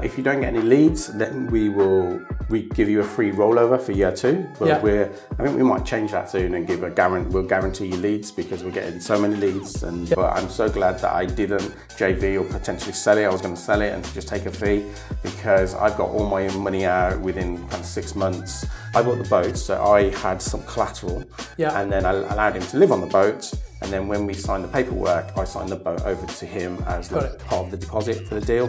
If you don't get any leads, then we give you a free rollover for year 2. But I think we might change that soon and give we'll guarantee you leads, because we're getting so many leads. But I'm so glad that I didn't JV or potentially sell it. I was going to sell it and just take a fee, because I've got all my money out within kind of 6 months. I bought the boat, so I had some collateral, and then I allowed him to live on the boat. And then when we signed the paperwork, I signed the boat over to him as part of the deposit for the deal.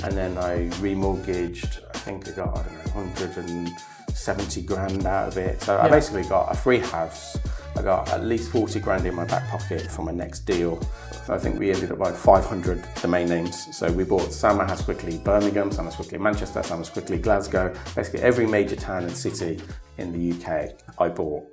And then I remortgaged, I think I got, 170 grand out of it. So I basically got a free house. I got at least 40 grand in my back pocket for my next deal. So I think we ended up buying 500 domain names. So we bought Sam Has Quickly Birmingham, Sam Has Quickly Manchester, Sam Has Quickly Glasgow. Basically every major town and city in the UK I bought.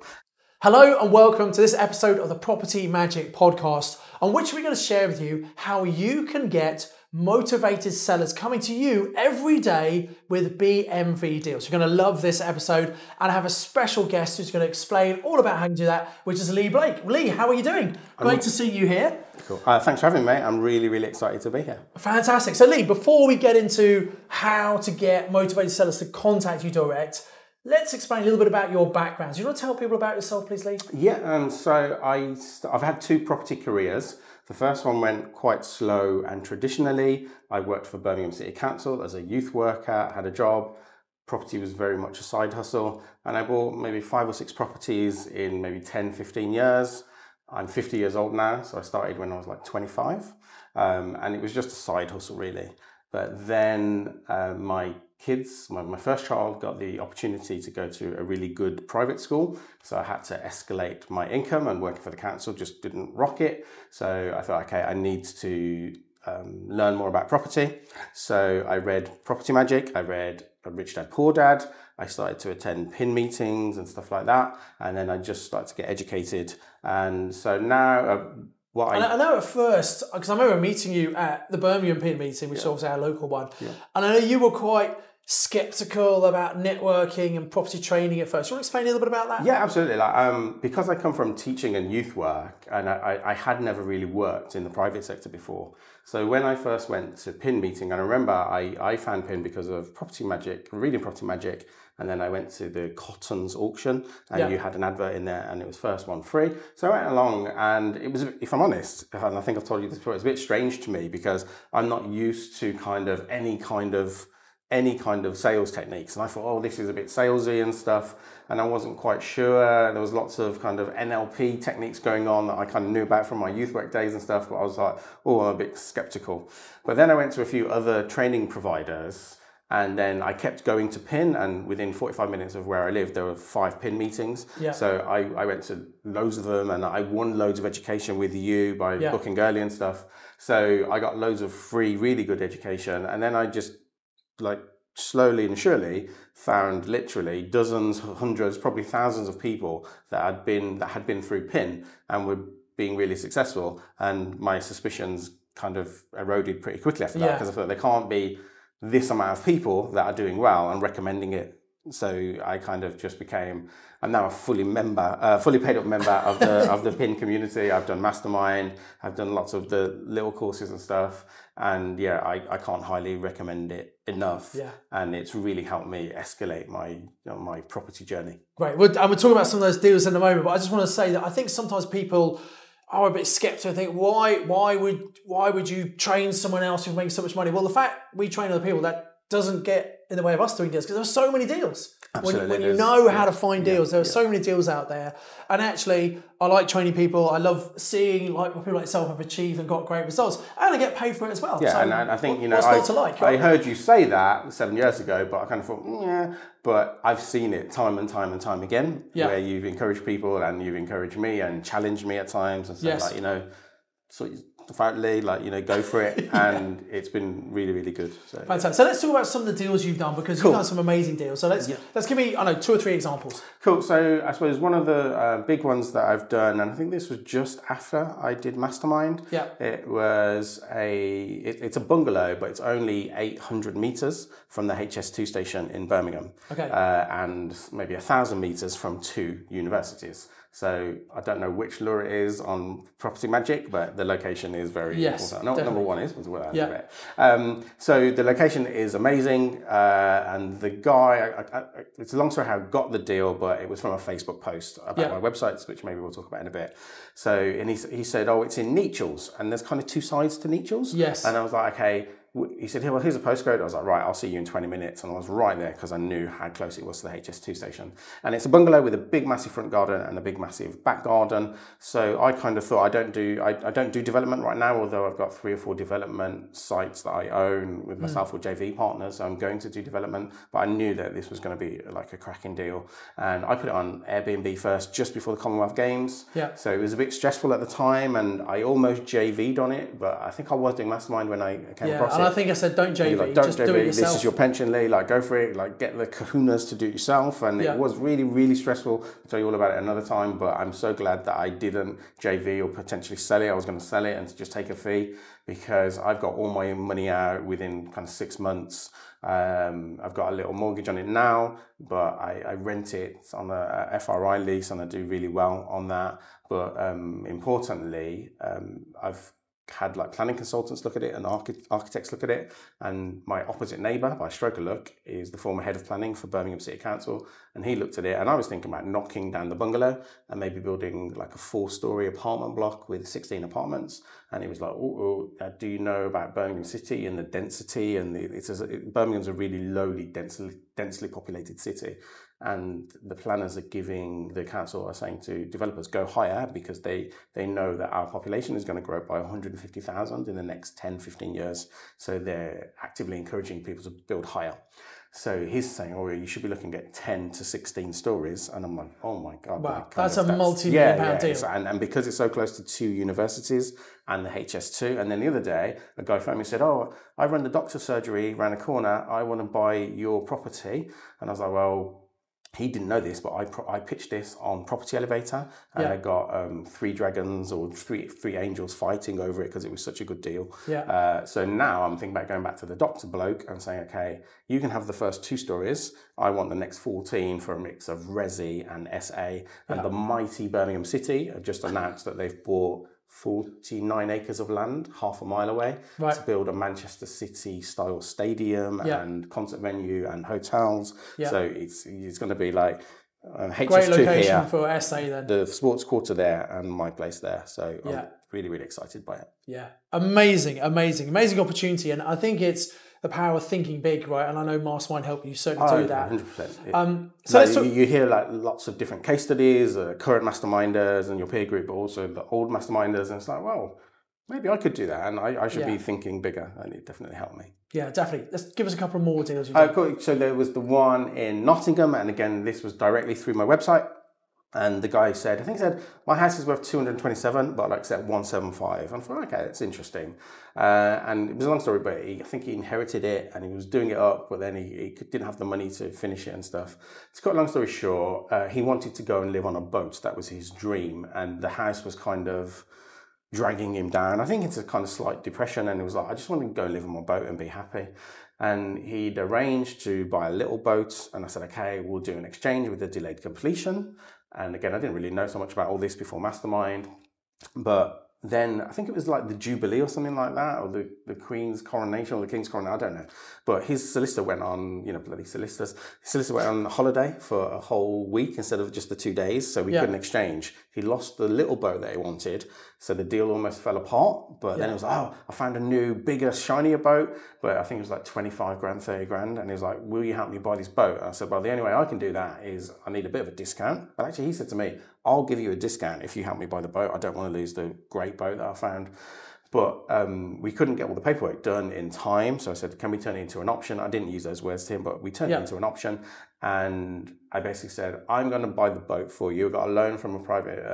Hello and welcome to this episode of the Property Magic podcast, on which we're going to share with you how you can get motivated sellers coming to you every day with BMV deals. You're going to love this episode, and I have a special guest who's going to explain all about how to do that, which is Lee Blake. Lee, how are you doing? Great to see you here. Cool. Thanks for having me, mate. I'm really excited to be here. Fantastic. So Lee, before we get into how to get motivated sellers to contact you direct, let's explain a little bit about your background. Do you want to tell people about yourself, please, Lee? Yeah, so I've had 2 property careers. The first one went quite slow and traditionally. I worked for Birmingham City Council as a youth worker, had a job. Property was very much a side hustle. And I bought maybe 5 or 6 properties in maybe 10, 15 years. I'm 50 years old now, so I started when I was like 25. And it was just a side hustle, really. But then my kids, my first child got the opportunity to go to a really good private school. So I had to escalate my income, and working for the council just didn't rock it. So I thought, okay, I need to learn more about property. So I read Property Magic, I read Rich Dad Poor Dad. I started to attend PIN meetings and stuff like that. And then I just started to get educated. And so now, I know at first, because I remember meeting you at the Birmingham PIN meeting, which is obviously our local one, and I know you were quite skeptical about networking and property training at first. You want to explain a little bit about that? Yeah, absolutely. Because I come from teaching and youth work, and I had never really worked in the private sector before. So when I first went to PIN meeting, and I remember I found PIN because of Property Magic, reading Property Magic, and then I went to the Cottons auction, and you had an advert in there, and it was first one free. So I went along, and it was, if I'm honest, and I think I've told you this before, it's a bit strange to me because I'm not used to any kind of sales techniques. And I thought, oh, this is a bit salesy and stuff. And I wasn't quite sure. There was lots of kind of NLP techniques going on that I kind of knew about from my youth work days and stuff. But I was like, oh, I'm a bit skeptical. But then I went to a few other training providers, and then I kept going to PIN, and within 45 minutes of where I lived, there were 5 PIN meetings. Yeah. So I went to loads of them, and I won loads of education with you by booking early and stuff. So I got loads of free, really good education. And then I just, like, slowly and surely found literally dozens, hundreds, probably thousands of people that had been through PIN and were being really successful. And my suspicions kind of eroded pretty quickly after that, because I thought there can't be this amount of people that are doing well and recommending it. So I kind of just I'm now a fully paid up member of the PIN community. I've done Mastermind, I've done lots of the little courses and stuff. And I can't highly recommend it enough. Yeah. And it's really helped me escalate my property journey. Great. We'll talk about some of those deals in a moment, but I just want to say that I think sometimes people are a bit skeptical and think, why would you train someone else who's making so much money? Well, the fact we train other people, that doesn't get in the way of us doing deals, because there's so many deals. Absolutely. When you know how to find deals, there are so many deals out there. And actually, I like training people. I love seeing like people like yourself have achieved and got great results, and I get paid for it as well. Yeah, so and I think what's not to like? Right? I heard you say that 7 years ago, but I kind of thought, but I've seen it time and time again, where you've encouraged people and you've encouraged me and challenged me at times and said, so frankly, go for it. And it's been really good. So, fantastic. So let's talk about some of the deals you've done, because you've done some amazing deals. So let's give me, 2 or 3 examples. Cool. So I suppose one of the big ones that I've done, and I think this was just after I did Mastermind. Yeah. It was it's a bungalow, but it's only 800 meters from the HS2 station in Birmingham. Okay. And maybe 1,000 meters from 2 universities. So I don't know which lure it is on Property Magic, but the location location is very important. I know what number one is, but we'll add to it. So the location is amazing, and the guy, it's a long story how I got the deal, but it was from a Facebook post about my websites, which maybe we'll talk about in a bit. So, and he said, oh, it's in Nechells, and there's kind of two sides to Nechells. Yes. And I was like, okay. He said, well, here's a postcode. I was like, right, I'll see you in 20 minutes. And I was right there because I knew how close it was to the HS2 station. And it's a bungalow with a big, massive front garden and a big, massive back garden. So I kind of thought I don't do development right now, although I've got 3 or 4 development sites that I own with myself or JV partners. So I'm going to do development, but I knew that this was going to be like a cracking deal. And I put it on Airbnb first, just before the Commonwealth Games. Yeah. So it was a bit stressful at the time, and I almost JV'd on it, but I think I was doing Mastermind when I came across it. I think I said, don't JV, like, don't just JV, do it yourself. This is your pension, Lee, like go for it, like get the kahunas to do it yourself. And it was really, really stressful. I'll tell you all about it another time, but I'm so glad that I didn't JV or potentially sell it. I was going to sell it and to just take a fee, because I've got all my money out within kind of 6 months. I've got a little mortgage on it now, but I rent it on a FRI lease and I do really well on that. But importantly, I've had like planning consultants look at it and architects look at it, and my opposite neighbour by stroke of luck is the former head of planning for Birmingham City Council, and he looked at it, and I was thinking about knocking down the bungalow and maybe building like a 4-story apartment block with 16 apartments, and he was like, do you know about Birmingham City and the density, and Birmingham's a really lowly densely populated city, and the planners are giving, the council are saying to developers, go higher, because they know that our population is going to grow by 150,000 in the next 10-15 years. So they're actively encouraging people to build higher. So he's saying, oh, you should be looking at 10 to 16 stories. And I'm like, oh my God. Wow, that's a multi-million pound deal. And because it's so close to 2 universities and the HS2. And then the other day, a guy phoned me and said, oh, I run the doctor's surgery around the corner. I want to buy your property. And I was like, well, he didn't know this, but I pitched this on Property Elevator, and I got 3 dragons or three angels fighting over it because it was such a good deal. So now I'm thinking about going back to the doctor bloke and saying, okay, you can have the first 2 stories. I want the next 14 for a mix of Resi and SA. And the mighty Birmingham City have just announced that they've bought 49 acres of land, half a mile away, to build a Manchester City style stadium and concert venue and hotels. So it's going to be like HS2 great location here, for SA then. the sports quarter there, and my place there. So I'm really, really excited by it. Yeah, amazing opportunity, and I think it's the power of thinking big, right? And I know Mastermind help you certainly do that. 100%. So you hear like lots of different case studies, current masterminders and your peer group, but also the old masterminders, and it's like, well, maybe I could do that, and I should be thinking bigger, and it definitely helped me. Yeah, definitely. Let's give us a couple more deals. Cool. So there was the one in Nottingham, and again, this was directly through my website. And the guy said, I think he said, my house is worth 227, but I'd accept 175. And I thought, okay, that's interesting. And it was a long story, but I think he inherited it and he was doing it up, but then he didn't have the money to finish it and stuff. To cut a long story short, he wanted to go and live on a boat. That was his dream. And the house was kind of dragging him down. I think it's a kind of slight depression. And he was like, I just want to go and live on my boat and be happy. And he'd arranged to buy a little boat. And I said, okay, we'll do an exchange with a delayed completion. And again, I didn't really know so much about all this before Mastermind, but then I think it was like the Jubilee or something like that, or the Queen's coronation or the King's coronation, I don't know. But his solicitor went on, bloody solicitors. His solicitor went on holiday for a whole week instead of just the 2 days, so we couldn't exchange. He lost the little boat that he wanted, so the deal almost fell apart. But then it was like, oh, I found a new, bigger, shinier boat, but I think it was like 25 grand, 30 grand. And he was like, will you help me buy this boat? And I said, well, the only way I can do that is I need a bit of a discount. But actually he said to me, I'll give you a discount if you help me buy the boat. I don't want to lose the great boat that I found. But we couldn't get all the paperwork done in time. So I said, can we turn it into an option? I didn't use those words to him, but we turned it into an option. And I basically said, I'm going to buy the boat for you. I got a loan from a private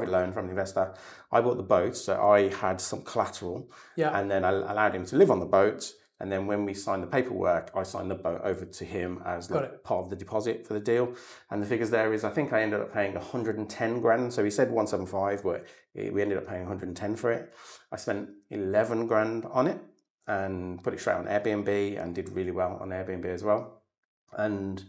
loan from an investor. I bought the boat, so I had some collateral. And then I allowed him to live on the boat. And then when we signed the paperwork, I signed the boat over to him as part of the deposit for the deal. And the figures there is, I think I ended up paying 110 grand. So he said 175, but we ended up paying 110 for it. I spent 11 grand on it and put it straight on Airbnb and did really well on Airbnb as well. And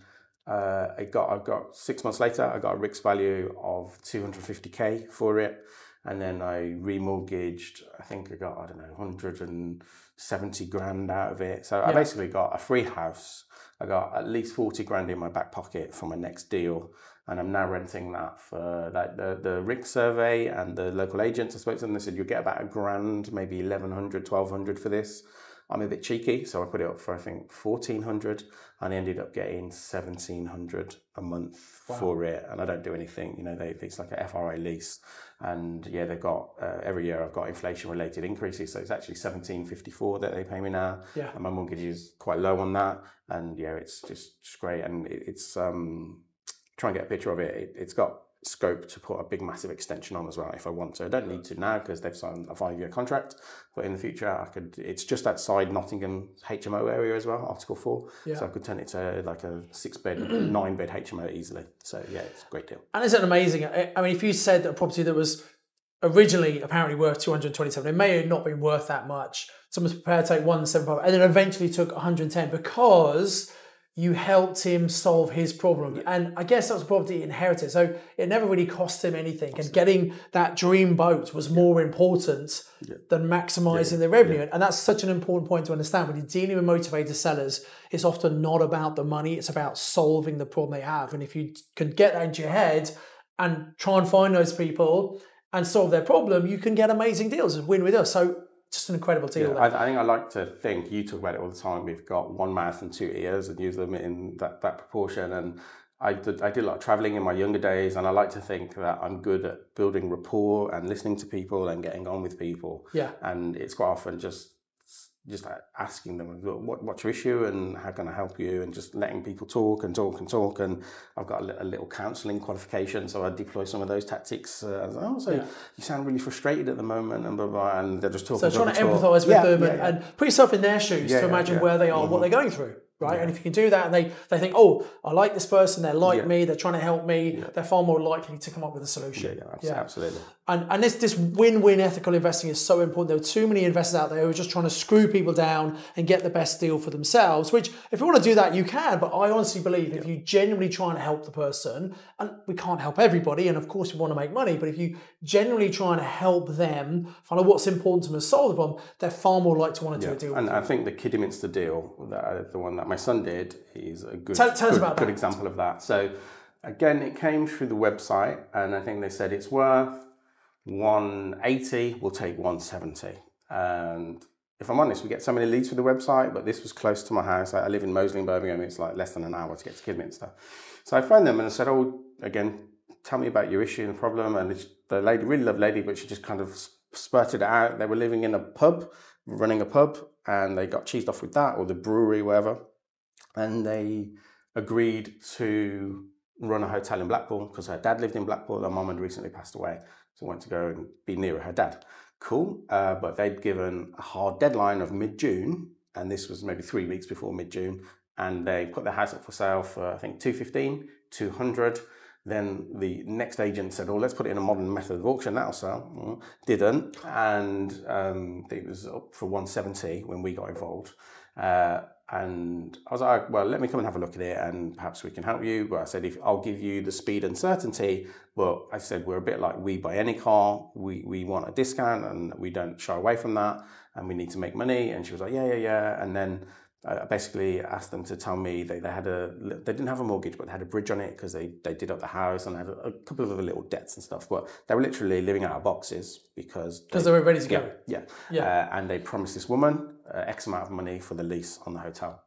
I got 6 months later, I got a RICS value of 250k for it. And then I remortgaged, I think I got, I don't know, 170 grand out of it. So I basically got a free house. I got at least 40 grand in my back pocket for my next deal. And I'm now renting that for like the RIC survey and the local agents. I spoke to them, they said, you'll get about $1,000, maybe 1,100, 1,200 for this. I'm a bit cheeky, so I put it up for, I think, 1,400, and I ended up getting 1,700 a month for it. And I don't do anything, you know, it's like a FRA lease. And yeah, they've got, every year I've got inflation related increases. So it's actually 1,754 that they pay me now. Yeah. And my mortgage is quite low on that. And yeah, it's just great. And it's, try and get a picture of it. It's got scope to put a big massive extension on as well if I want to. I don't need to now because they've signed a 5-year contract, but in the future I could. It's just outside Nottingham HMO area as well, Article 4. So I could turn it to like a 6-bed, 9-bed HMO easily. So yeah, it's a great deal. And isn't it amazing? I mean, if you said that a property that was originally apparently worth 227, it may have not been worth that much. Someone's prepared to take 175 and then eventually took 110 because you helped him solve his problem. And I guess that was a property he inherited. So it never really cost him anything. And getting that dream boat was more important than maximizing the revenue. And that's such an important point to understand. When you're dealing with motivated sellers, it's often not about the money. It's about solving the problem they have. And if you can get that into your head and try and find those people and solve their problem, you can get amazing deals and win with us. So just an incredible deal. Yeah, I think I like to think, you talk about it all the time, we've got one mouth and 2 ears and use them in that proportion. And I did a lot of traveling in my younger days, and I like to think that I'm good at building rapport and listening to people and getting on with people. Yeah. And it's quite often just asking them, what's your issue and how can I help you, and just letting people talk and talk and talk. And I've got a little counselling qualification, so I deploy some of those tactics. You sound really frustrated at the moment, and blah, blah, and they're just talking. So trying to empathise with them and put yourself in their shoes to imagine where they are, what they're going through. Right. Yeah. And if you can do that and they think, oh, I like this person, they're like me, they're trying to help me, they're far more likely to come up with a solution. Absolutely. And this win-win ethical investing is so important. There are too many investors out there who are just trying to screw people down and get the best deal for themselves, which if you want to do that, you can. But I honestly believe if you genuinely try and help the person, and we can't help everybody, and of course we want to make money, but if you genuinely try and help them find out what's important to them and solve the problem, they're far more likely to want to do a deal. And I think the Kidderminster deal, the one that my son did, is a good example of that. So again, it came through the website, and I think they said it's worth 180, we'll take 170. And if I'm honest, we get so many leads through the website, but this was close to my house. I live in Moseley in Birmingham. It's like less than an hour to get to Kidderminster. So I phoned them and I said, oh, again, tell me about your issue and problem. And the lady, really lovely lady, but she just kind of spurted it out. They were living in a pub, running a pub, and they got cheesed off with that, or the brewery, wherever. And they agreed to run a hotel in Blackpool because her dad lived in Blackpool. Her mum had recently passed away, so wanted to go and be nearer her dad. Cool, but they'd given a hard deadline of mid-June, and this was maybe 3 weeks before mid-June, and they put their house up for sale for, I think, 215, 200. Then the next agent said, oh, let's put it in a modern method of auction, that'll sell. Didn't, and it was up for 170 when we got involved. And I was like, well, let me come and have a look at it and perhaps we can help you. But I said, I'll give you the speed and certainty. But I said, we're a bit like We Buy Any Car. We want a discount and we don't shy away from that. And we need to make money. And she was like, yeah. And then I basically asked them to tell me they didn't have a mortgage, but they had a bridge on it because they did up the house and had a couple of other little debts and stuff. But they were literally living out of boxes because they were ready to go. And they promised this woman X amount of money for the lease on the hotel.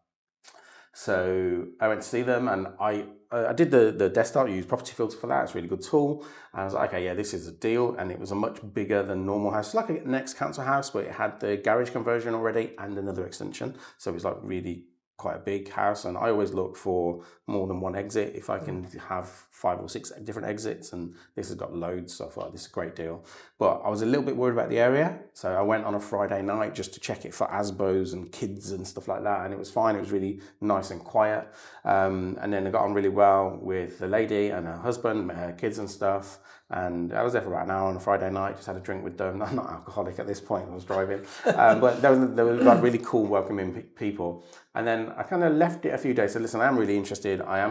So I went to see them, and I did the desktop, used Property Filter for that. It's a really good tool. And I was like, okay, yeah, this is a deal. And it was a much bigger than normal house. It's like an ex-council house, but it had the garage conversion already and another extension. So it was like really quite a big house. And I always look for more than one exit if I can have 5 or 6 different exits. And this has got loads, so I thought this is a great deal. But I was a little bit worried about the area. So I went on a Friday night just to check it for ASBOs and kids and stuff like that. And it was fine. It was really nice and quiet. And then I got on really well with the lady and her husband, met her kids and stuff. And I was there for about an hour on a Friday night, just had a drink with them. I'm not alcoholic at this point, I was driving. But they were like really cool, welcoming people. And then I kind of left it a few days. Said, listen, I am really interested. I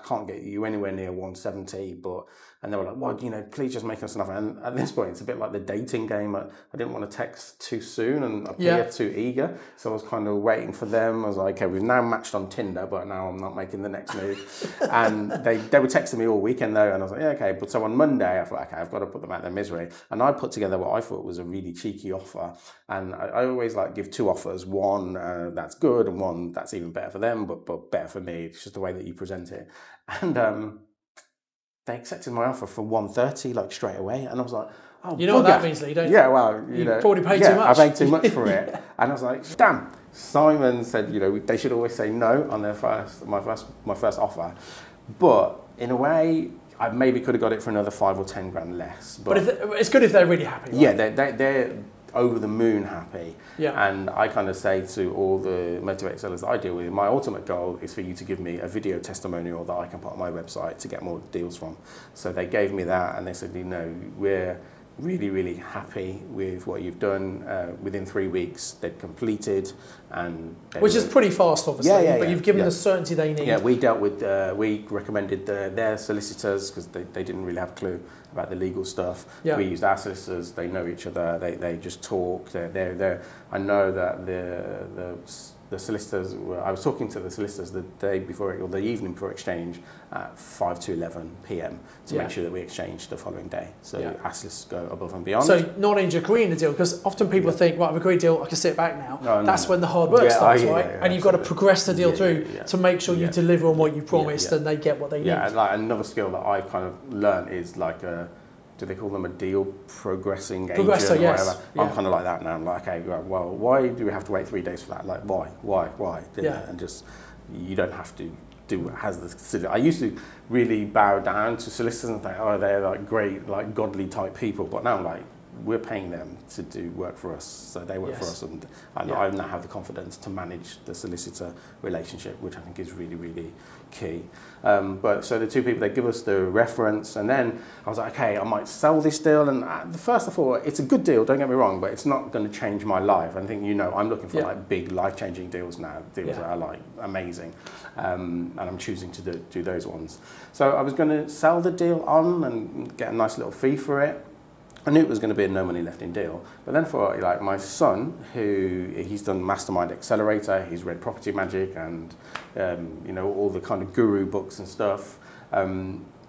can't get you anywhere near 170, and they were like, well, please just make us an offer. And at this point, it's a bit like the dating game. I didn't want to text too soon and appear too eager. So I was kind of waiting for them. I was like, okay, we've now matched on Tinder, but now I'm not making the next move. And they were texting me all weekend though. And I was like, yeah, okay. But so on Monday, I thought, okay, I've got to put them out of their misery. And I put together what I thought was a really cheeky offer. And I always like give two offers. One that's good and one that's even better for them, but better for me. It's just the way that you present it. And they accepted my offer for 130 like straight away, and I was like, oh, you know what that means, Lee, don't you? Yeah, well, you probably paid too much. I paid too much for it, and I was like, damn. Simon said, they should always say no on my first offer, but in a way, I maybe could have got it for another 5 or 10 grand less. But it's good if they're really happy. Right? Yeah, they're over the moon happy. Yeah. And I kind of say to all the motivated sellers that I deal with, my ultimate goal is for you to give me a video testimonial that I can put on my website to get more deals from. So they gave me that, and they said, we're really, really happy with what you've done. Within 3 weeks, they'd completed, and which is pretty fast, obviously. But you've given the certainty they need. Yeah, we dealt with. We recommended their solicitors because they didn't really have a clue about the legal stuff. Yeah. We used our solicitors. They know each other. They just talk. I know that the solicitors I was talking to the solicitors the day before, or the evening before exchange at 5 to 11 p.m. to make sure that we exchange the following day. So our solicitors go above and beyond. So not only agreeing the deal, because often people think, right, I've agreed deal, I can sit back now. That's when the hard work starts, right? And you've got to progress the deal through to make sure you deliver on what you promised and they get what they need. Yeah, and like another skill that I've kind of learned is like do they call them a deal progressing agent or whatever? Yes. Yeah. I'm kind of like that now. I'm like, okay, well, why do we have to wait 3 days for that? Like, why? And just, you don't have to do as the. I used to really bow down to solicitors and think, oh, they're like great, like godly type people. But now I'm like, we're paying them to do work for us, so they work for us, and I now have the confidence to manage the solicitor relationship, which I think is really, really key. But so the two people, they give us the reference, and then I was like, okay, I might sell this deal. And at first I thought, it's a good deal, don't get me wrong, but it's not going to change my life. I think, I'm looking for like big life-changing deals now, deals that are like amazing, and I'm choosing to do those ones. So I was going to sell the deal on and get a nice little fee for it. I knew it was going to be a no money left in deal, but then for like my son, he's done Mastermind Accelerator, he's read Property Magic and all the kind of guru books and stuff. I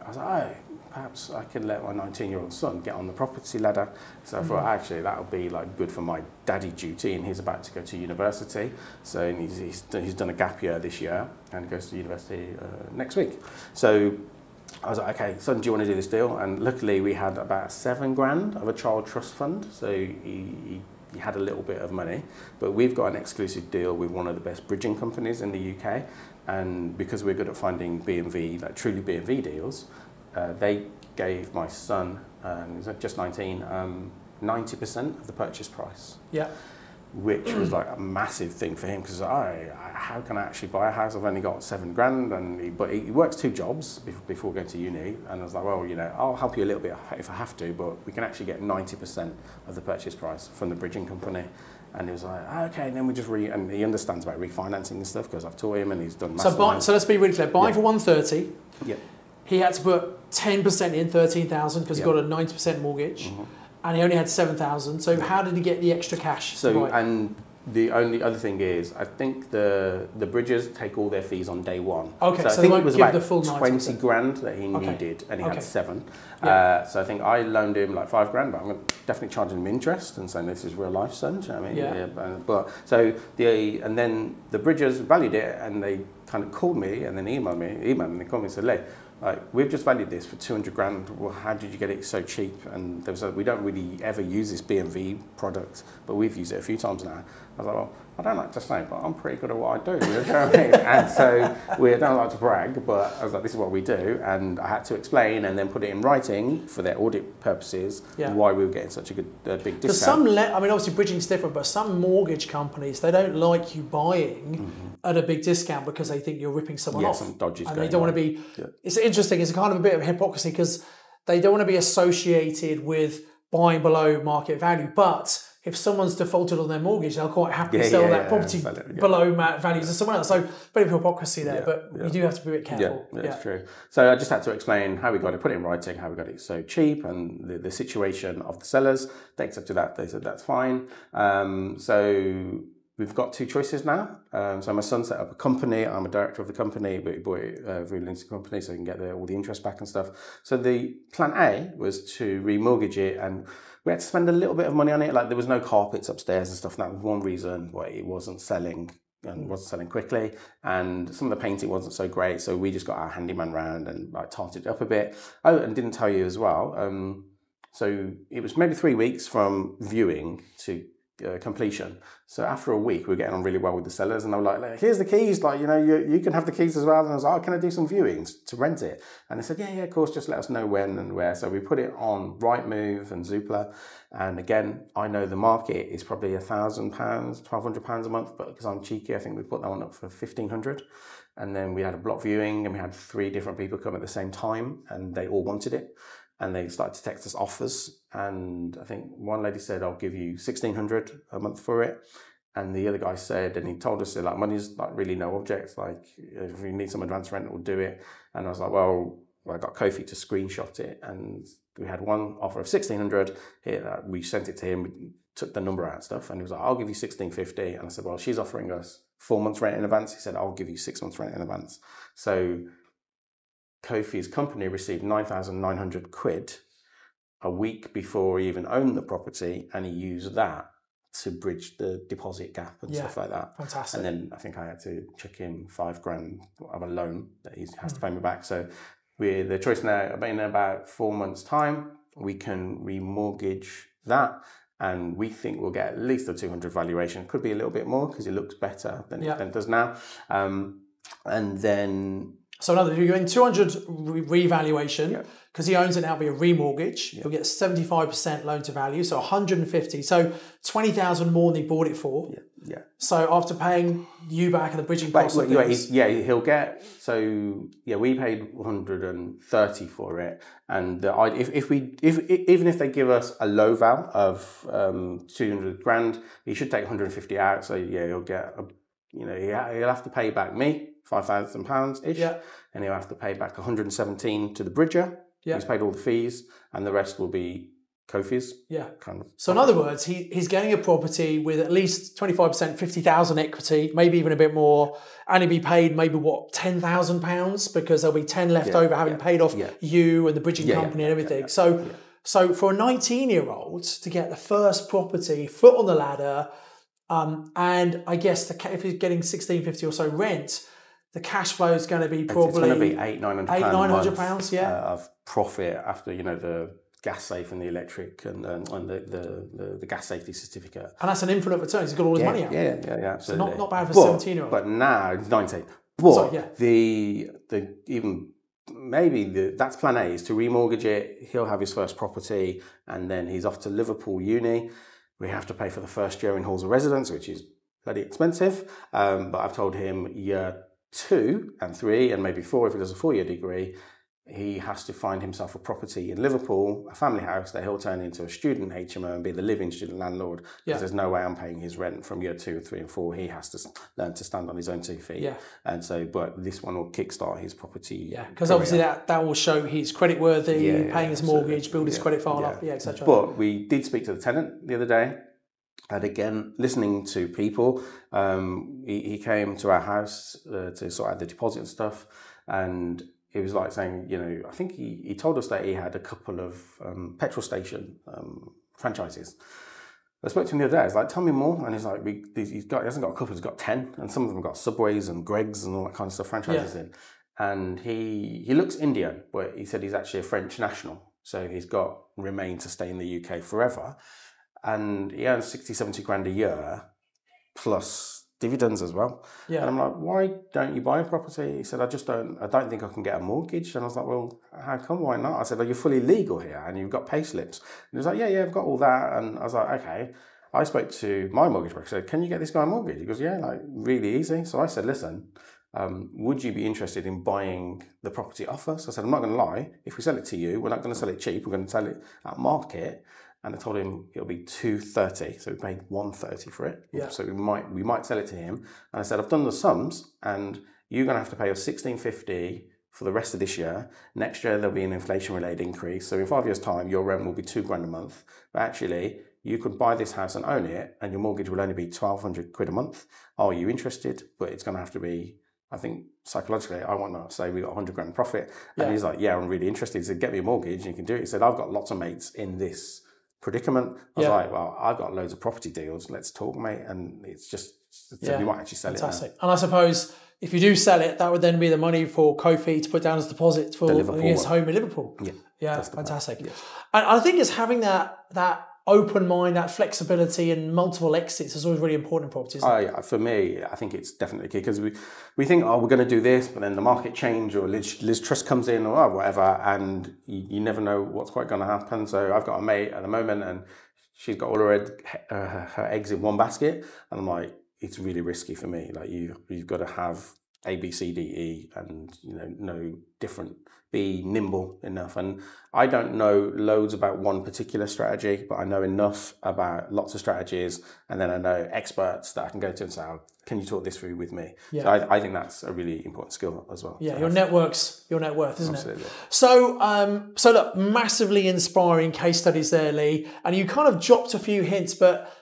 was like, oh, perhaps I could let my 19-year-old son get on the property ladder. So I thought, actually, that would be like good for my daddy duty, and he's about to go to university. So he's done a gap year this year and goes to university next week. So I was like, okay, son, do you want to do this deal? And luckily we had about 7 grand of a child trust fund. So he had a little bit of money, but we've got an exclusive deal with one of the best bridging companies in the UK. And because we're good at finding B&V, like truly B&V deals, they gave my son, he's just 19, 90% of the purchase price. Yeah. Which was like a massive thing for him, because how can I actually buy a house? I've only got 7 grand, but he works 2 jobs before going to uni. And I was like, well, I'll help you a little bit if I have to, but we can actually get 90% of the purchase price from the bridging company. And he was like, okay, and then we just and he understands about refinancing and stuff because I've taught him and he's done Mastermind. So let's be really clear, buying for 130. Yeah. He had to put 10% in, 13,000, because he got a 90% mortgage. Mm-hmm. And he only had 7,000. So how did he get the extra cash? So and the only other thing is, I think the bridges take all their fees on day one. Okay, so I think it was about 20 grand that he needed, and he had 7. Yeah. So I think I loaned him like 5 grand, but I'm definitely charging him interest and saying this is real life, son. Do you know what I mean? But so and then the bridges valued it, and they kind of called me and then emailed me and they called me and said, Lee, we've just valued this for 200 grand. Well, how did you get it so cheap? And there was we don't really ever use this B&V product, but we've used it a few times now. I was like, well, I don't like to say, but I'm pretty good at what I do. You know what I mean? And so we don't like to brag, but I was like, this is what we do. And I had to explain and then put it in writing for their audit purposes why we were getting such a good big discount. Obviously bridging's different, but some mortgage companies, they don't like you buying at a big discount because they think you're ripping someone off. Some dodges and they don't want to be. It's interesting. It's a kind of a bit of hypocrisy because they don't want to be associated with buying below market value. But if someone's defaulted on their mortgage, they'll quite happily sell that property below value to someone else. So a bit of hypocrisy there, but you do have to be a bit careful. Yeah, that's true. So I just had to explain how we got it, put it in writing, how we got it so cheap, and the situation of the sellers. They accepted that. They said that's fine. So we've got two choices now. So my son set up a company. I'm a director of the company, but he bought it through a limited company so he can get all the interest back and stuff. So the plan A was to remortgage it, and we had to spend a little bit of money on it. Like there was no carpets upstairs and stuff. And that was one reason why it wasn't selling and wasn't selling quickly. And some of the painting wasn't so great. So we just got our handyman round and like tarted it up a bit. Oh, and didn't tell you as well. So it was maybe 3 weeks from viewing to completion. So after a week, we were getting on really well with the sellers, and they were like, here's the keys, like, you can have the keys as well. And I was like, oh, can I do some viewings to rent it? And they said, yeah, of course, just let us know when and where. So we put it on Rightmove and Zoopla. And again, I know the market is probably £1,000, £1,200 a month, but because I'm cheeky, I think we put that one up for £1,500. And then we had a block viewing, and we had 3 different people come at the same time, and they all wanted it. And they started to text us offers. And I think one lady said, I'll give you $1,600 a month for it. And the other guy said, and he told us that like money's like really no object. Like if you need some advance rent, we'll do it. And I was like, well, I got Kofi to screenshot it. And we had one offer of $1,600. We sent it to him, we took the number out and stuff. And he was like, I'll give you $1,650. And I said, well, she's offering us 4 months rent in advance. He said, I'll give you 6 months rent in advance. So Kofi's company received £9,900 a week before he even owned the property, and he used that to bridge the deposit gap and stuff like that. Fantastic. And then I think I had to chuck in $5,000 of a loan that he has to pay me back. So we're the choice now, in about 4 months' time, we can remortgage that. And we think we'll get at least a 200 valuation. Could be a little bit more because it looks better than it does now. And then... So in other words, you're getting 200 revaluation because he owns it now, it'll be a remortgage. You'll get 75% loan to value, so 150. So 20,000 more than he bought it for. Yeah. So after paying you back and the bridging costs, he'll get. So we paid 130 for it, and even if they give us a low val of 200 grand, he should take 150 out. So he'll get he'll have to pay back me £5,000 ish, and he'll have to pay back 117 to the bridger. He's paid all the fees, and the rest will be Kofi's. Kind of. So in other words, he's getting a property with at least 25%, 50,000 equity, maybe even a bit more, and he'll be paid maybe £10,000 because there'll be 10 left over, having paid off you and the bridging company and everything. So for a 19-year-old to get the first property, foot on the ladder, and I guess if he's getting £1,650 or so rent, the cash flow is going to be probably... It's going to be £800-900 of profit after, the gas safe and the electric and the gas safety certificate. And that's an infinite return. He's got all his money out. Yeah, absolutely. So not bad for a 17-year-old. But now, it's 19. But that's plan A, is to remortgage it. He'll have his first property, and then he's off to Liverpool uni. We have to pay for the first year in halls of residence, which is bloody expensive. But I've told him year 2 and 3 and maybe 4 if he does a 4-year degree, he has to find himself a property in Liverpool, a family house that he'll turn into a student HMO and be the living student landlord. Because there's no way I'm paying his rent from year 2, 3 and 4. He has to learn to stand on his own 2 feet. And so, but this one will kickstart his property. Because obviously that will show he's credit worthy, paying his mortgage, build his credit file up, etc. But we did speak to the tenant the other day. And again, listening to people, he came to our house to sort out the deposit and stuff. And it was like saying, I think he told us that he had a couple of petrol station franchises. I spoke to him the other day. I was like, tell me more. And he's like, he hasn't got a couple, he's got 10. And some of them got Subways and Greggs and all that kind of stuff, franchises in. And he looks Indian, but he said he's actually a French national. So he's got remained to stay in the UK forever. And he earns 60, 70 grand a year, plus dividends as well. And I'm like, why don't you buy a property? He said, I don't think I can get a mortgage. And I was like, well, how come, why not? I said, you're fully legal here and you've got pay slips. And he was like, yeah, I've got all that. And I was like, okay. I spoke to my mortgage broker, said, can you get this guy a mortgage? He goes, yeah, like really easy. So I said, listen, would you be interested in buying the property off us? I said, I'm not going to lie. If we sell it to you, we're not going to sell it cheap. We're going to sell it at market. And I told him it'll be 230, so we paid 130 for it. Yeah. So we might sell it to him. And I said, I've done the sums, and you're going to have to pay us 1650 for the rest of this year. Next year there'll be an inflation-related increase. So in 5 years' time, your rent will be £2,000 a month. But actually, you could buy this house and own it, and your mortgage will only be 1,200 quid a month. Are you interested? But it's going to have to be, I think psychologically, I want to say we got 100 grand profit. And he's like, yeah, I'm really interested. He said, get me a mortgage and you can do it. He said, I've got lots of mates in this predicament. I was like, well, I've got loads of property deals. Let's talk, mate. And it's just, we might actually sell Fantastic. it now. And I suppose if you do sell it, that would then be the money for Kofi to put down as deposit for his home in Liverpool. Yeah, fantastic. Yes. And I think it's having that open mind, that flexibility and multiple exits is always really important in properties. Yeah, for me, I think it's definitely key because we think, we're going to do this, but then the market change or Liz Truss comes in or whatever, and you never know what's quite going to happen. So I've got a mate at the moment and she's got all her eggs in one basket. And I'm like, it's really risky for me. Like you've got to have A, B, C, D, E and, know different, be nimble enough. And I don't know loads about one particular strategy, but I know enough about lots of strategies. And then I know experts that I can go to and say, can you talk this through with me? Yeah. So I think that's a really important skill as well. Yeah, your network's your net worth, isn't Absolutely. It? So look, massively inspiring case studies there, Lee. And you kind of dropped a few hints, but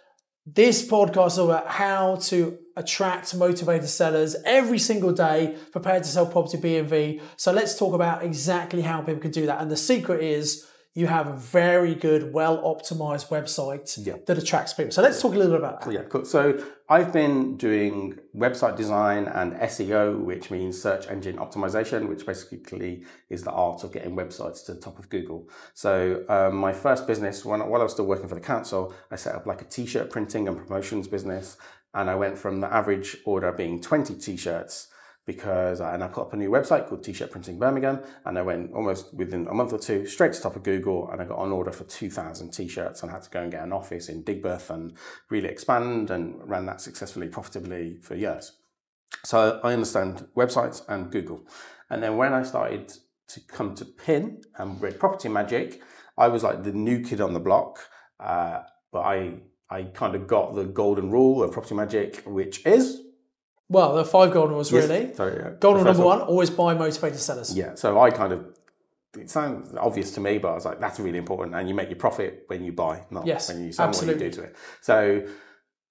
this podcast is all about how to attract motivated sellers every single day, prepared to sell property B&V. So let's talk about exactly how people can do that. And the secret is you have a very good, well-optimized website that attracts people. So let's talk a little bit about that. Yeah, cool. So I've been doing website design and SEO, which means search engine optimization, which basically is the art of getting websites to the top of Google. So my first business, while I was still working for the council, I set up like a t-shirt printing and promotions business. And I went from the average order being 20 t-shirts and I put up a new website called T-Shirt Printing Birmingham, and I went almost within a month or two straight to the top of Google, and I got an order for 2,000 t-shirts and had to go and get an office in Digbeth and really expand, and ran that successfully, profitably for years. So I understand websites and Google. And then when I started to come to PIN and with Property Magic, I was like the new kid on the block, but I kind of got the golden rule of Property Magic, which is... Well, the 5 golden rules, really. Sorry, yeah. Golden rule number 1, always buy motivated sellers. Yeah, so it sounds obvious to me, but I was like, that's really important. And you make your profit when you buy, not when you sell, what you do to it. So,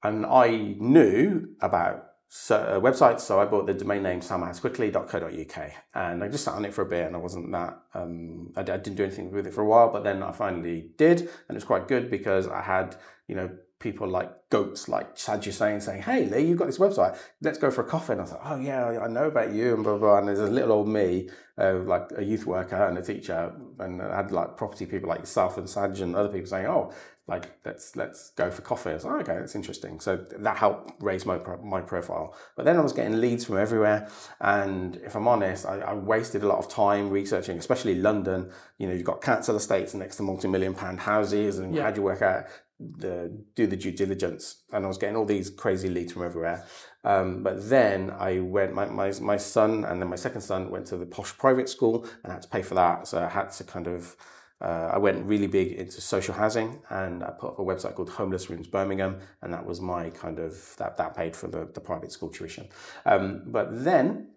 and I knew about websites, so I bought the domain name samahasquickly.co.uk, and I just sat on it for a bit, and I wasn't that, I didn't do anything with it for a while, but then I finally did, and it was quite good because I had, people like goats, like Chad saying, hey Lee, you've got this website, let's go for a coffee. And I was like, oh yeah, I know about you and blah, blah. And there's a little old me, like a youth worker and a teacher, and I had like property people like yourself and Saj and other people saying, oh, like let's go for coffee. I was like, okay, that's interesting. So that helped raise my profile. But then I was getting leads from everywhere, and if I'm honest, I wasted a lot of time researching, especially London. You've got council estates next to multi-million-pound houses, and how do you work out do the due diligence? And I was getting all these crazy leads from everywhere. But then I went, my son and then my second son went to the posh private school, and I had to pay for that. So I had to kind of, I went really big into social housing, and I put up a website called Homeless Rooms Birmingham, and that was my kind of, that paid for the private school tuition. But then,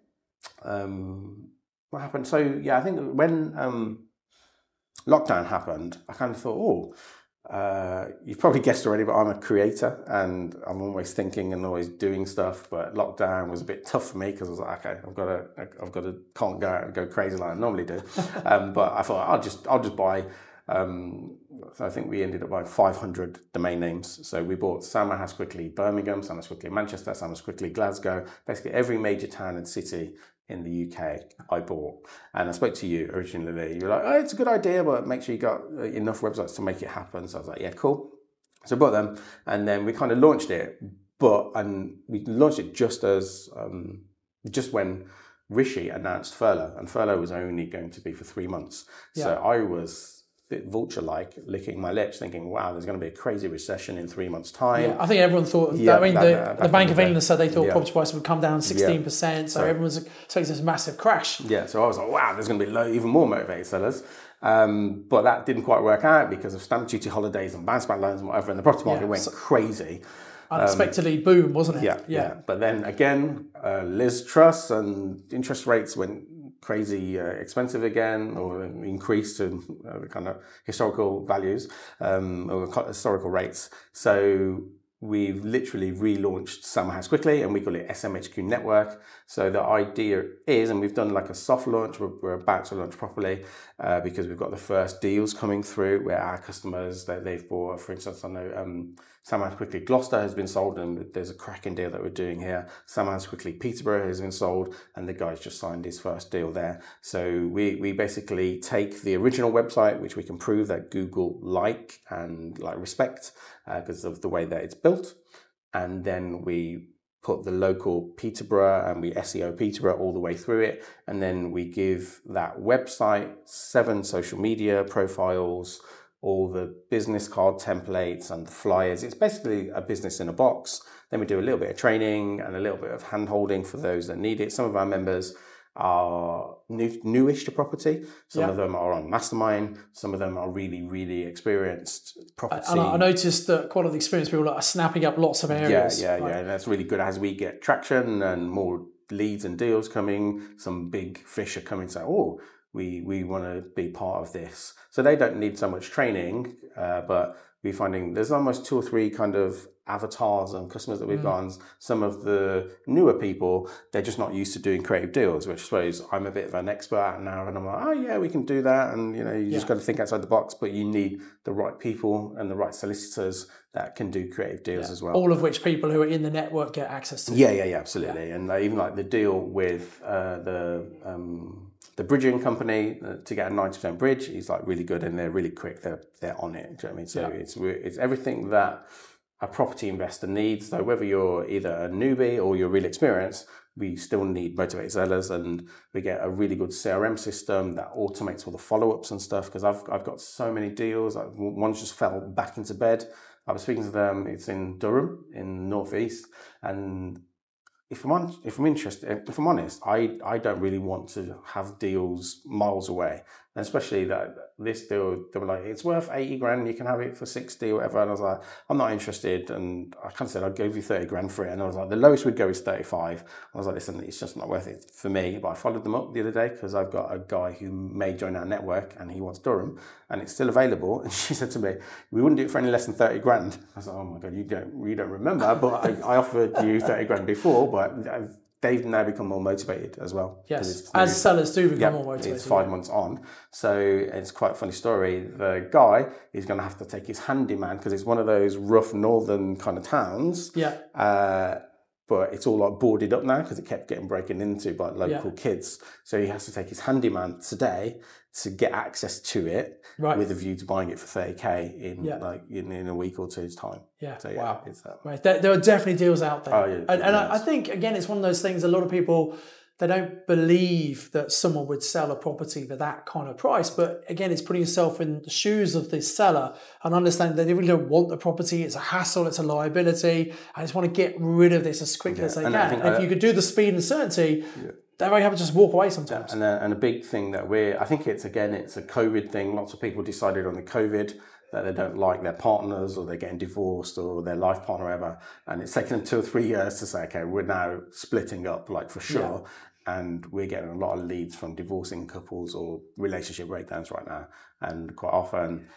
what happened? So yeah, I think when lockdown happened, I kind of thought, you've probably guessed already, but I'm a creator and I'm always thinking and always doing stuff. But lockdown was a bit tough for me because I was like, okay, I've got to can't go out and go crazy like I normally do. But I thought I'll just buy. So I think we ended up buying 500 domain names. So we bought Sam Has Quickly Birmingham, Sam Has Quickly Manchester, Sam Has Quickly Glasgow, basically every major town and city in the UK I bought. And I spoke to you originally. You were like, oh, it's a good idea, but make sure you got enough websites to make it happen. So I was like, yeah, cool. So I bought them, and then we kind of launched it. And we launched it just when Rishi announced furlough, and furlough was only going to be for 3 months. Yeah. So I was bit vulture-like, licking my lips, thinking, wow, there's going to be a crazy recession in 3 months' time. Yeah, I think everyone thought, the Bank of England said they thought property prices would come down 16%, so everyone's expecting this massive crash. Yeah, so I was like, wow, there's going to be even more motivated sellers. But that didn't quite work out because of stamp duty holidays and bounce back loans and whatever, and the property market went crazy. Unexpectedly boom, wasn't it? Yeah. But then again, Liz Truss and interest rates went crazy expensive again, or increased to kind of historical values or historical rates. So we've literally relaunched Sell My House Quickly, and we call it SMHQ Network. So the idea is, and we've done like a soft launch, we're about to launch properly because we've got the first deals coming through where our customers, they've bought, for instance, I know Sell My House Quickly Gloucester has been sold, and there's a cracking deal that we're doing here. Sell My House Quickly Peterborough has been sold, and the guy's just signed his first deal there. So we basically take the original website, which we can prove that Google like and respect because of the way that it's built, and then we put the local Peterborough and we SEO Peterborough all the way through it, and then we give that website 7 social media profiles, all the business card templates and the flyers. It's basically a business in a box. Then we do a little bit of training and a little bit of hand holding for those that need it. Some of our members are newish to property. Some of them are on Mastermind. Some of them are really, really experienced property. And I noticed that quite a lot of the experienced people are snapping up lots of areas. Yeah. And that's really good as we get traction and more leads and deals coming. Some big fish are coming saying, oh, we want to be part of this. So they don't need so much training, but we're finding there's almost 2 or 3 kind of avatars and customers that we've got. And some of the newer people, they're just not used to doing creative deals, which I suppose I'm a bit of an expert at now. And I'm like, oh yeah, we can do that. And you just got to think outside the box, but you need the right people and the right solicitors that can do creative deals as well. All of which people who are in the network get access to. Yeah, absolutely. Yeah. And even like the deal with the bridging company to get a 90% bridge is like really good, and they're really quick. They're on it. Do you know what I mean? So it's everything that a property investor needs. So whether you're either a newbie or you're really experienced, we still need motivated sellers, and we get a really good CRM system that automates all the follow-ups and stuff. Because I've got so many deals. One just fell back into bed. I was speaking to them. It's in Durham, in Northeast, and if I'm honest, I don't really want to have deals miles away. And especially that this deal, they were like, it's worth 80 grand, you can have it for 60 or whatever. And I was like, I'm not interested. And I kind of said, I'll give you 30 grand for it. And I was like, the lowest we'd go is 35. I was like, listen, it's just not worth it for me. But I followed them up the other day because I've got a guy who may join our network and he wants Durham and it's still available. And she said to me, we wouldn't do it for any less than 30 grand. I was like, oh my God, you don't remember, but I offered you 30 grand before, but they've now become more motivated as well. Yes, as sellers do become more motivated. It's 5 months on. So it's quite a funny story. The guy is going to have to take his handyman because it's one of those rough northern kind of towns. Yeah. But it's all like boarded up now because it kept getting broken into by local kids. So he has to take his handyman today to get access to it with a view to buying it for 30k in a week or two's time. Yeah. So wow. It's right. There are definitely deals out there. Oh, yeah, and I think again it's one of those things. A lot of people, they don't believe that someone would sell a property for that kind of price. But again, it's putting yourself in the shoes of this seller and understanding that they really don't want the property. It's a hassle, it's a liability. I just want to get rid of this as quickly as they can. And if you could do the speed and certainty, they're very happy to just walk away sometimes. And a big thing that I think it's a COVID thing. Lots of people decided on the COVID that they don't like their partners or they're getting divorced or their life partner or whatever. And it's taken them 2 or 3 years to say, okay, we're now splitting up like for sure. Yeah. And we're getting a lot of leads from divorcing couples or relationship breakdowns right now. And quite often,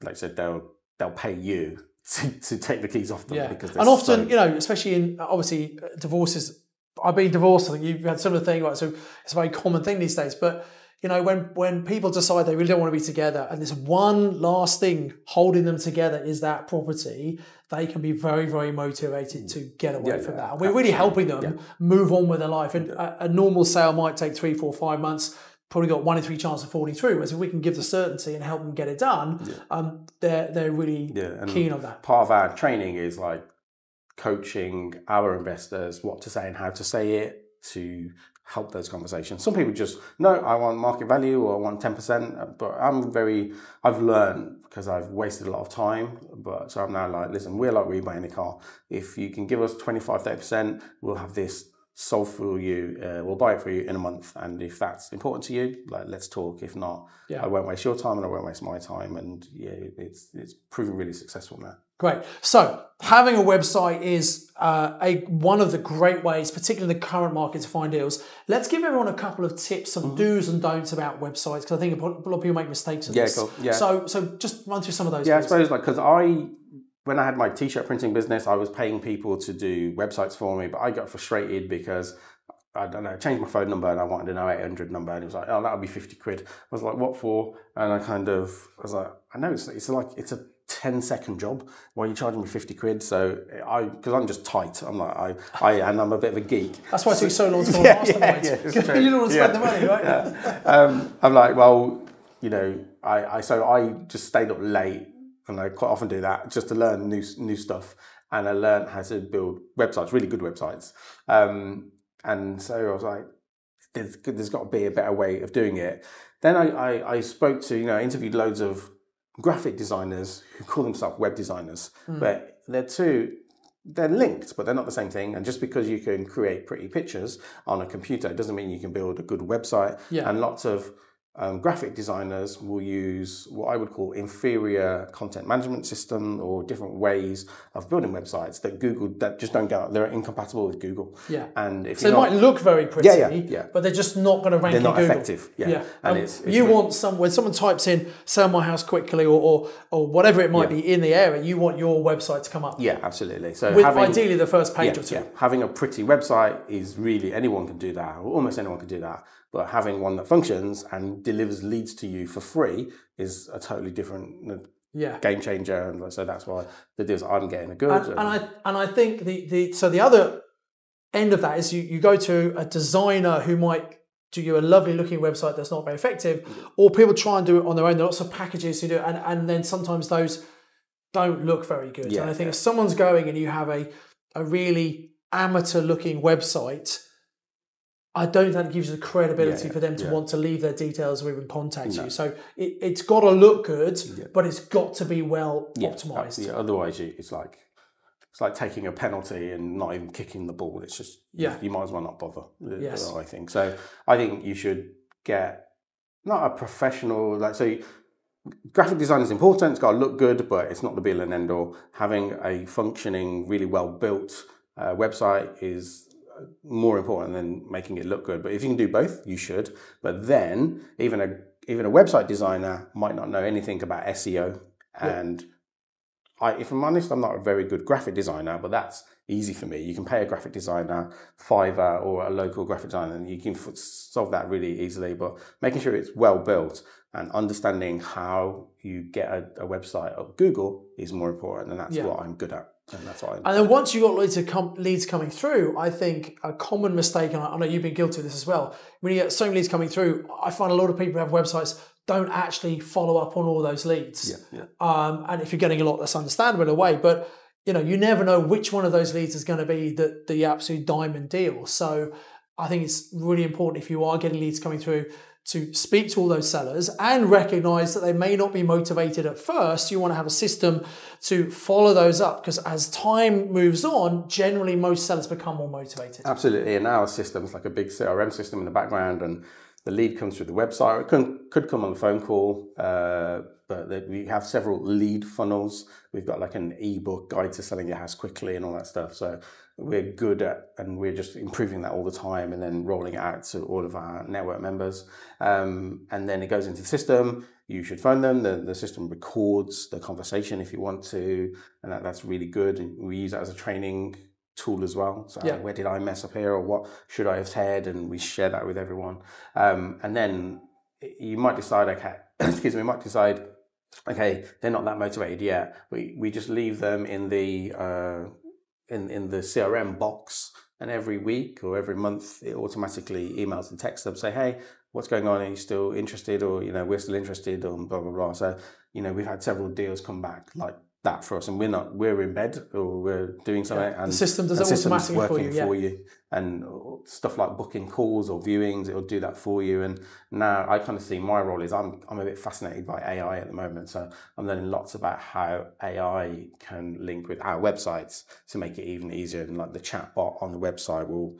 like I said, they'll pay you to take the keys off them. Yeah. Because and often, especially in obviously divorces, I've been divorced, I think you've had similar thing, right? So it's a very common thing these days. But when people decide they really don't want to be together and there's one last thing holding them together is that property, they can be very, very motivated to get away from that. And we're really helping them move on with their life. And a normal sale might take 3, 4, 5 months, probably got 1 in 3 chance of falling through. Whereas if we can give the certainty and help them get it done, they're really keen on that. Part of our training is like coaching our investors what to say and how to say it, to help those conversations. Some people just, no, I want market value or I want 10%, but I've learned because I've wasted a lot of time, so I'm now like, listen, we're like we buy any car. If you can give us 25, 30%, we'll have this sold for you, we'll buy it for you in a month. And if that's important to you, like, let's talk. If not, I won't waste your time and I won't waste my time. And yeah, it's proven really successful now. Great. So having a website is one of the great ways, particularly in the current market, to find deals. Let's give everyone a couple of tips, some do's and don'ts about websites, because I think a lot of people make mistakes with this. Cool. Yeah. So just run through some of those. Yeah, please. I suppose because when I had my t-shirt printing business, I was paying people to do websites for me, but I got frustrated because I don't know, changed my phone number and I wanted an 0800 number and it was like, oh, that'll be 50 quid. I was like, what for? And I was like, I know it's a 10-second job. Why are you charging me 50 quid? So because I'm just tight. I'm like, and I'm a bit of a geek. That's why it took so long to go on Mastermind. You don't want to spend the money, right? Yeah. I'm like, well, you know, so I just stayed up late, and I quite often do that just to learn new stuff. And I learned how to build websites, really good websites. And so I was like, there's got to be a better way of doing it. Then I spoke to, interviewed loads of graphic designers who call themselves web designers, but they're linked, but they're not the same thing. And just because you can create pretty pictures on a computer, it doesn't mean you can build a good website. Yeah. And lots of graphic designers will use what I would call inferior content management system or different ways of building websites that just don't go. They're incompatible with Google. Yeah. And if so, they might look very pretty, but they're just not going to rank in Google. They're not effective. Yeah. And when someone types in "sell my house quickly" or whatever it might be in the area, you want your website to come up. Yeah, absolutely. So with ideally the first page or two. Yeah. Having a pretty website is really, anyone can do that, or almost anyone can do that. But having one that functions and delivers leads to you for free is a totally different game changer. And so that's why the deals I'm getting are good. And I think the other end of that is you go to a designer who might do you a lovely looking website that's not very effective, or people try and do it on their own. There are lots of packages to do it, and then sometimes those don't look very good. And I think if someone's going and you have a really amateur looking website, I don't think it gives you the credibility for them to want to leave their details or even contact you. So it's got to look good, but it's got to be well optimized. Yeah, otherwise it's like taking a penalty and not even kicking the ball. It's just you might as well not bother. Yes. I think so. I think you should get not a professional graphic design is important. It's got to look good, but it's not the be all and end all. Having a functioning, really well built website is more important than making it look good. But if you can do both, you should. But then even a website designer might not know anything about SEO. And if I'm honest, I'm not a very good graphic designer, but that's easy for me. You can pay a graphic designer, Fiverr, or a local graphic designer, and you can solve that really easily. But making sure it's well built and understanding how you get a website of Google is more important, and that's what I'm good at. And that's what and then once you've got leads coming through, I think a common mistake, and I know you've been guilty of this as well, when you get so many leads coming through, I find a lot of people who have websites don't actually follow up on all those leads. And if you're getting a lot, that's understandable in a way, but you never know which one of those leads is going to be the absolute diamond deal. So I think it's really important, if you are getting leads coming through, to speak to all those sellers and recognize that they may not be motivated at first. You want to have a system to follow those up, because as time moves on, generally most sellers become more motivated. Absolutely. And our system's like a big CRM system in the background, and the lead comes through the website. It could come on a phone call, but we have several lead funnels. We've got like an ebook guide to selling your house quickly and all that stuff. So we're good at, and we're just improving that all the time and then rolling it out to all of our network members. And then it goes into the system. You should phone them. The system records the conversation if you want to, and that's really good. And we use that as a training tool as well. So where did I mess up here, or what should I have said? And we share that with everyone. And then you might decide, okay, they're not that motivated yet. We just leave them in the in the CRM box, and every week or every month it automatically emails and texts them, say, hey, what's going on? Are you still interested? Or we're still interested, or blah blah blah. So we've had several deals come back like that for us, and we're in bed or we're doing something, and the system does it automatically working for you. and stuff like booking calls or viewings, it'll do that for you. And now I kind of see my role is I'm a bit fascinated by AI at the moment. So I'm learning lots about how AI can link with our websites to make it even easier. And like the chat bot on the website will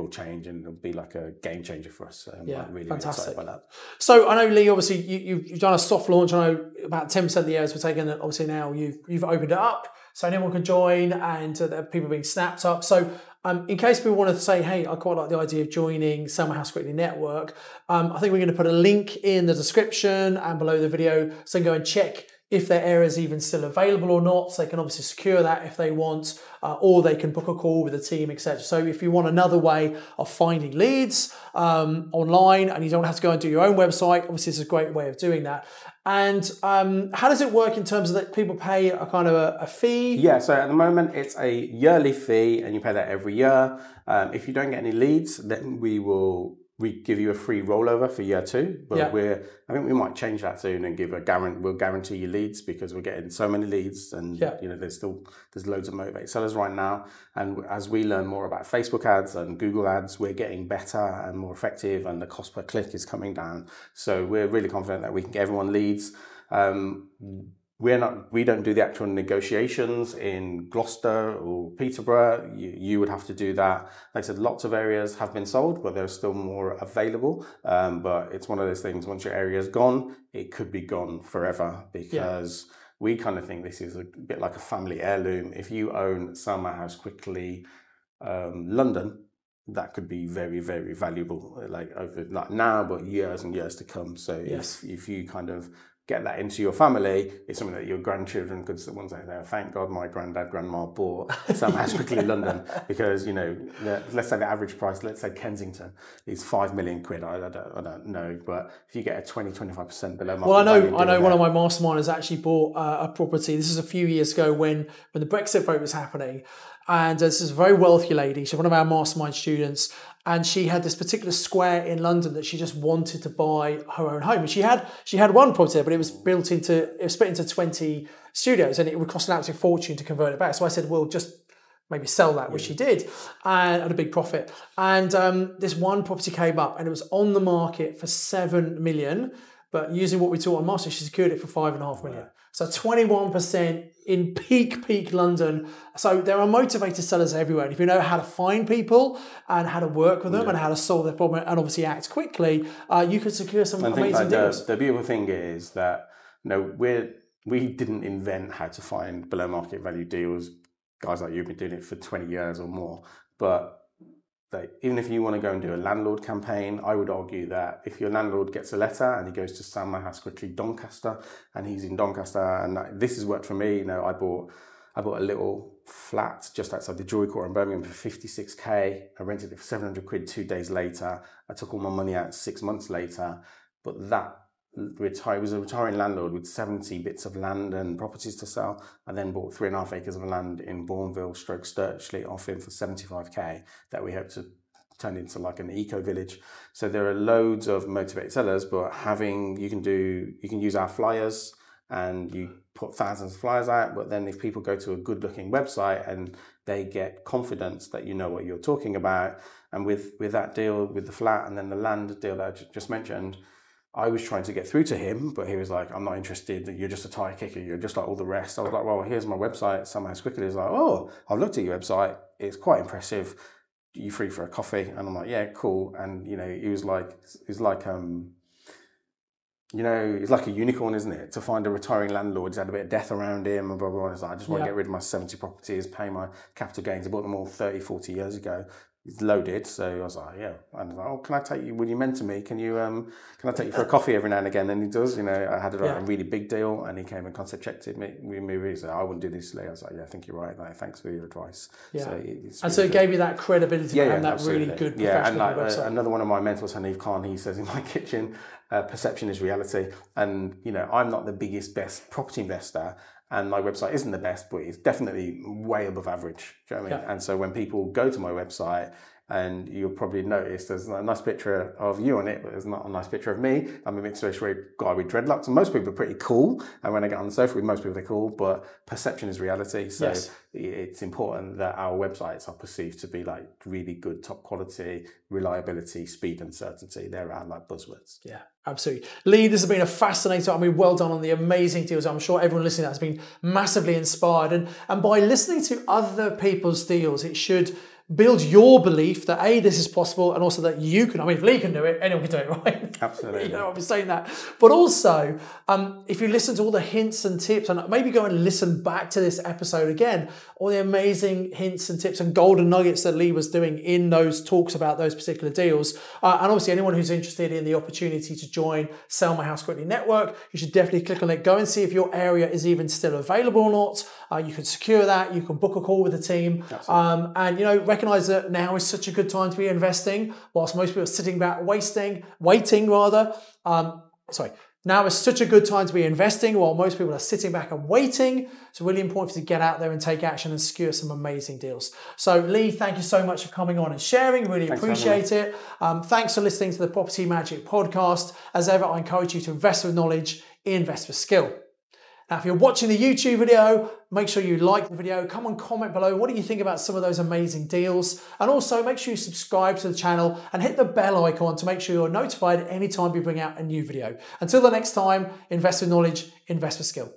change, and it'll be like a game changer for us. So I'm really excited by that. So I know, Lee, obviously you've done a soft launch. I know about 10% of the areas were taken. Obviously now you've opened it up so anyone can join, and people are being snapped up. So in case people want to say, hey, I quite like the idea of joining Sell My House Quickly Network, I think we're going to put a link in the description and below the video, so you can go and check if their area is even still available or not. So they can obviously secure that if they want, or they can book a call with the team, etc. So if you want another way of finding leads online and you don't have to go and do your own website, obviously it's a great way of doing that. And how does it work in terms of that people pay a kind of a fee? Yeah, so at the moment it's a yearly fee and you pay that every year. If you don't get any leads, then we give you a free rollover for year 2, but I think we might change that soon and we'll guarantee you leads, because we're getting so many leads, and there's loads of motivated sellers right now. And as we learn more about Facebook ads and Google ads, we're getting better and more effective, and the cost per click is coming down. So we're really confident that we can get everyone leads. We don't do the actual negotiations in Gloucester or Peterborough. You would have to do that. Like I said, lots of areas have been sold, but there's still more available. But it's one of those things, once your area is gone, it could be gone forever, because we kind of think this is a bit like a family heirloom. If you own Sell My House Quickly London, that could be very, very valuable, like now, but years and years to come. So if you kind of get that into your family, it's something that your grandchildren could one day say, thank God my granddad, grandma bought Sell My House Quickly London, because, let's say the average price, let's say Kensington is 5 million quid. I don't know, but if you get a 20-25% below market. Well, I know one of my masterminders actually bought a property. This is a few years ago when the Brexit vote was happening. And this is a very wealthy lady. She's one of our mastermind students. And she had this particular square in London that she just wanted to buy her own home. And she had one property there, but it was split into 20 studios, and it would cost an absolute fortune to convert it back. So I said, well, just maybe sell that, which she did, and at a big profit. And this one property came up, and it was on the market for 7 million. But using what we taught on Master, she secured it for 5.5 million. So 21% in peak London. So there are motivated sellers everywhere. And if you know how to find people and how to work with them and how to solve their problem and obviously act quickly, you could secure some amazing deals. The beautiful thing is that we didn't invent how to find below market value deals. Guys like you have been doing it for 20 years or more. But even if you want to go and do a landlord campaign, I would argue that if your landlord gets a letter and he goes to Sell My House Quickly Doncaster, and he's in Doncaster, and this has worked for me. I bought a little flat just outside the Jewellery Quarter in Birmingham for 56k. I rented it for 700 quid 2 days later. I took all my money out 6 months later, but that was a retiring landlord with 70 bits of land and properties to sell, and then bought 3.5 acres of land in Bourneville, Sturchley off him for 75k that we hope to turn into like an eco village. So there are loads of motivated sellers, but you can use our flyers, and you put thousands of flyers out, but then if people go to a good looking website and they get confidence that you know what you're talking about, and with that deal with the flat and then the land deal that I just mentioned, I was trying to get through to him, but he was like, I'm not interested. You're just a tire kicker. You're just like all the rest. I was like, well, here's my website. Sell My House Quickly. He's like, oh, I've looked at your website. It's quite impressive. Are you free for a coffee? And I'm like, yeah, cool. And, he was like, it's like a unicorn, isn't it? To find a retiring landlord who's had a bit of death around him and blah, blah, blah. He's like, I just want to get rid of my 70 properties, pay my capital gains. I bought them all 30, 40 years ago. It's loaded, so I was like, yeah. And I was like, oh, can I take you? When you mentor me, can I take you for a coffee every now and again? And he does. I had a really big deal, and he came and concept checked it. He said, I wouldn't do this. I was like, yeah, I think you're right. Like, thanks for your advice. Yeah. So it gave you that credibility and that absolutely. really good professional website. Another one of my mentors, Hanif Khan, he says in my kitchen, perception is reality. And I'm not the best property investor. And my website isn't the best, but it's definitely way above average. Do you know what I mean? And so when people go to my website, and you'll probably notice there's a nice picture of you on it, but there's not a nice picture of me. I'm a mixed race guy with dreadlocks, and most people are pretty cool. And when I get on the sofa with most people, they're cool, but perception is reality. So yes, it's important that our websites are perceived to be like really good, top quality, reliability, speed, and certainty. They're around like buzzwords. Yeah, absolutely. Lee, this has been a fascinating, I mean, well done on the amazing deals. I'm sure everyone listening has been massively inspired. And by listening to other people's deals, it should build your belief that A, this is possible, and also that you can. I mean, if Lee can do it, anyone can do it, right? Absolutely. You know, I'll be saying that. But also, if you listen to all the hints and tips, and maybe go and listen back to this episode again, all the amazing hints and tips and golden nuggets that Lee was doing in those talks about those particular deals. And obviously, anyone who's interested in the opportunity to join Sell My House Quickly Network, you should definitely click on it. Go and see if your area is even still available or not. You can secure that. You can book a call with the team. And, you know, recognize that now is such a good time to be investing, whilst most people are sitting back waiting. Now is such a good time to be investing while most people are sitting back and waiting. It's really important to get out there and take action and secure some amazing deals. So Lee, thank you so much for coming on and sharing. Really appreciate it. Thanks for listening to the Property Magic podcast. As ever, I encourage you to invest with knowledge, invest with skill. Now, if you're watching the YouTube video, make sure you like the video. Come and comment below. What do you think about some of those amazing deals? And also make sure you subscribe to the channel and hit the bell icon to make sure you're notified anytime we bring out a new video. Until the next time, invest with knowledge, invest with skill.